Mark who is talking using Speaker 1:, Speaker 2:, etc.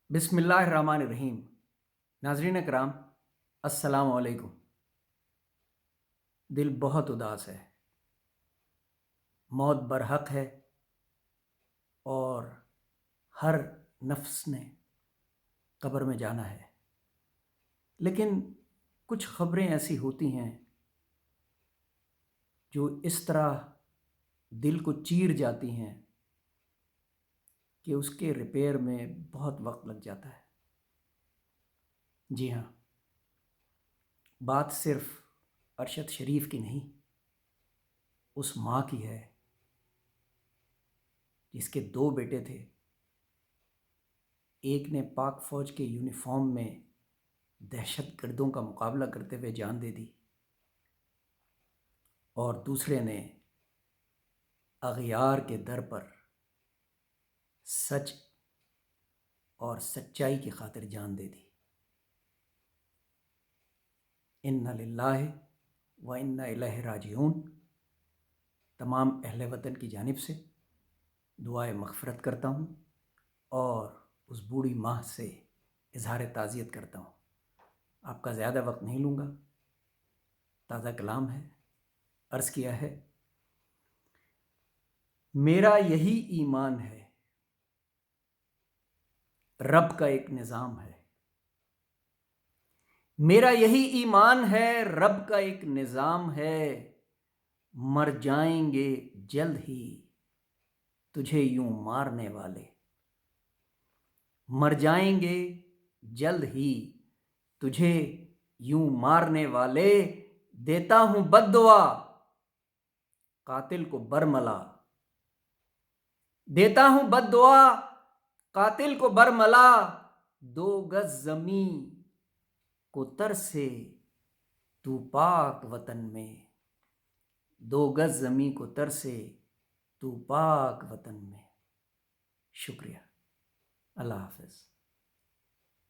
Speaker 1: بسم اللہ الرحمن الرحیم۔ ناظرین کرام، السلام علیکم۔ دل بہت اداس ہے، موت برحق ہے اور ہر نفس نے قبر میں جانا ہے، لیکن کچھ خبریں ایسی ہوتی ہیں جو اس طرح دل کو چیر جاتی ہیں کہ اس کے ریپیئر میں بہت وقت لگ جاتا ہے۔ جی ہاں، بات صرف ارشد شریف کی نہیں، اس ماں کی ہے جس کے 2 بیٹے تھے۔ ایک نے پاک فوج کے یونیفارم میں دہشت گردوں کا مقابلہ کرتے ہوئے جان دے دی، اور دوسرے نے اغیار کے در پر سچ اور سچائی کی خاطر جان دے دی۔ انا للہ و انا الیہ راجعون۔ تمام اہل وطن کی جانب سے دعائے مغفرت کرتا ہوں اور اس بوڑھی ماں سے اظہار تعزیت کرتا ہوں۔ آپ کا زیادہ وقت نہیں لوں گا، تازہ کلام ہے۔ عرض کیا ہے، میرا یہی ایمان ہے، رب کا ایک نظام ہے۔ میرا یہی ایمان ہے، رب کا ایک نظام ہے۔ مر جائیں گے جلد ہی تجھے یوں مارنے والے، مر جائیں گے جلد ہی تجھے یوں مارنے والے۔ دیتا ہوں بد دعا قاتل کو برملا، دیتا ہوں بد دعا قاتل کو برملا۔ 2 گز زمیں کو ترسے تو پاک وطن میں، 2 گز زمیں کو ترسے تو پاک وطن میں۔ شکریہ۔ اللہ حافظ۔